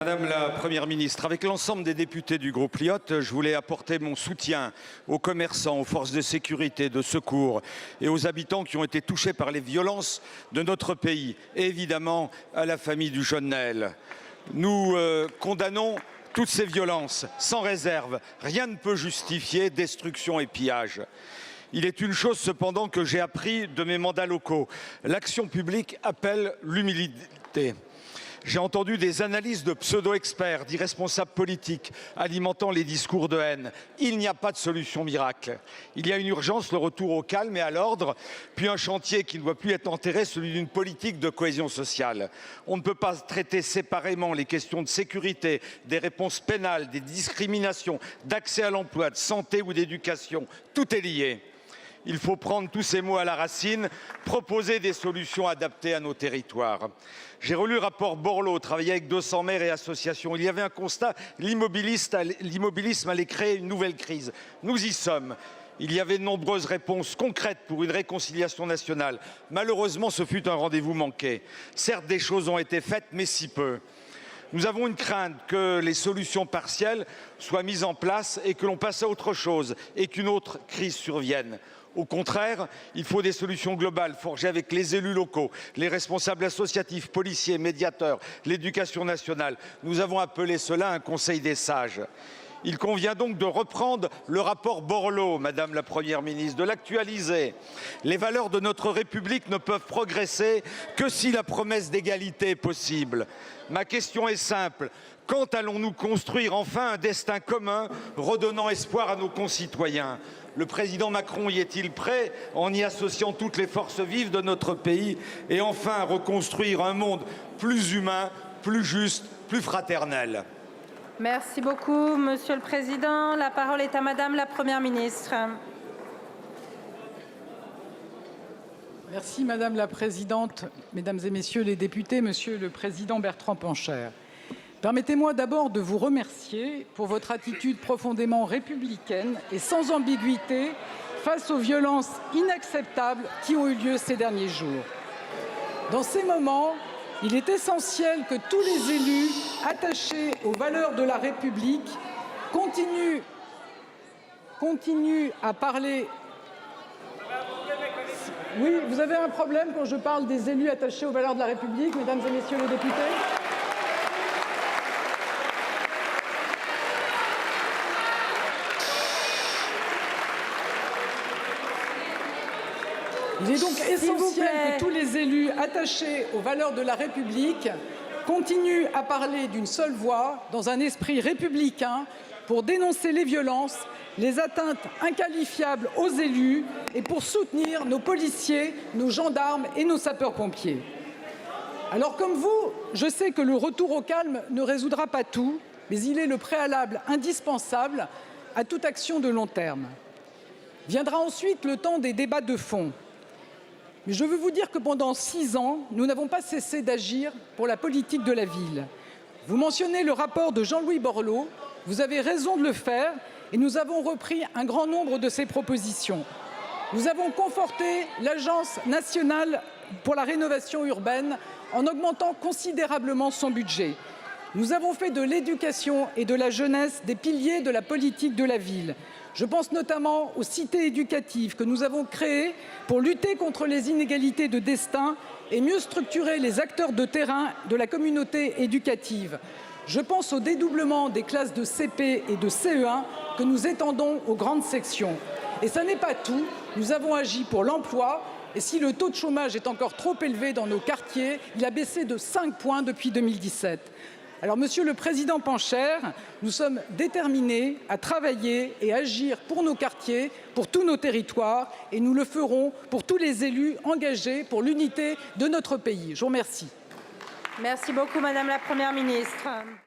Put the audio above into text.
Madame la Première ministre, avec l'ensemble des députés du groupe Lyotte, je voulais apporter mon soutien aux commerçants, aux forces de sécurité, de secours et aux habitants qui ont été touchés par les violences de notre pays et évidemment à la famille du jeune Naël. Nous condamnons toutes ces violences sans réserve. Rien ne peut justifier destruction et pillage. Il est une chose cependant que j'ai appris de mes mandats locaux. L'action publique appelle l'humilité. J'ai entendu des analyses de pseudo-experts, d'irresponsables politiques alimentant les discours de haine. Il n'y a pas de solution miracle. Il y a une urgence, le retour au calme et à l'ordre, puis un chantier qui ne doit plus être enterré, celui d'une politique de cohésion sociale. On ne peut pas traiter séparément les questions de sécurité, des réponses pénales, des discriminations, d'accès à l'emploi, de santé ou d'éducation. Tout est lié. Il faut prendre tous ces mots à la racine, proposer des solutions adaptées à nos territoires. J'ai relu le rapport Borloo, travaillé avec 200 maires et associations. Il y avait un constat, l'immobilisme allait créer une nouvelle crise. Nous y sommes. Il y avait de nombreuses réponses concrètes pour une réconciliation nationale. Malheureusement, ce fut un rendez-vous manqué. Certes, des choses ont été faites, mais si peu. Nous avons une crainte que les solutions partielles soient mises en place et que l'on passe à autre chose et qu'une autre crise survienne. Au contraire, il faut des solutions globales forgées avec les élus locaux, les responsables associatifs, policiers, médiateurs, l'éducation nationale. Nous avons appelé cela un conseil des sages. Il convient donc de reprendre le rapport Borloo, Madame la Première ministre, de l'actualiser. Les valeurs de notre République ne peuvent progresser que si la promesse d'égalité est possible. Ma question est simple. Quand allons-nous construire enfin un destin commun, redonnant espoir à nos concitoyens ? Le président Macron y est-il prêt, en y associant toutes les forces vives de notre pays, et enfin reconstruire un monde plus humain, plus juste, plus fraternel ? Merci beaucoup, Monsieur le Président. La parole est à Madame la Première ministre. Merci Madame la Présidente, Mesdames et Messieurs les députés, Monsieur le Président Bertrand Pancher. Permettez-moi d'abord de vous remercier pour votre attitude profondément républicaine et sans ambiguïté face aux violences inacceptables qui ont eu lieu ces derniers jours. Dans ces moments, il est essentiel que tous les élus attachés aux valeurs de la République continuent à parler. Oui, vous avez un problème quand je parle des élus attachés aux valeurs de la République, Mesdames et Messieurs les députés ? Il est donc essentiel que tous les élus attachés aux valeurs de la République continuent à parler d'une seule voix, dans un esprit républicain, pour dénoncer les violences, les atteintes inqualifiables aux élus et pour soutenir nos policiers, nos gendarmes et nos sapeurs-pompiers. Alors comme vous, je sais que le retour au calme ne résoudra pas tout, mais il est le préalable indispensable à toute action de long terme. Viendra ensuite le temps des débats de fond. Mais je veux vous dire que pendant 6 ans, nous n'avons pas cessé d'agir pour la politique de la ville. Vous mentionnez le rapport de Jean-Louis Borloo, vous avez raison de le faire et nous avons repris un grand nombre de ses propositions. Nous avons conforté l'Agence nationale pour la rénovation urbaine en augmentant considérablement son budget. Nous avons fait de l'éducation et de la jeunesse des piliers de la politique de la ville. Je pense notamment aux cités éducatives que nous avons créées pour lutter contre les inégalités de destin et mieux structurer les acteurs de terrain de la communauté éducative. Je pense au dédoublement des classes de CP et de CE1 que nous étendons aux grandes sections. Et ça n'est pas tout, nous avons agi pour l'emploi et si le taux de chômage est encore trop élevé dans nos quartiers, il a baissé de 5 points depuis 2017. Alors, Monsieur le Président Pancher, nous sommes déterminés à travailler et agir pour nos quartiers, pour tous nos territoires, et nous le ferons pour tous les élus engagés pour l'unité de notre pays. Je vous remercie. Merci beaucoup, Madame la Première ministre.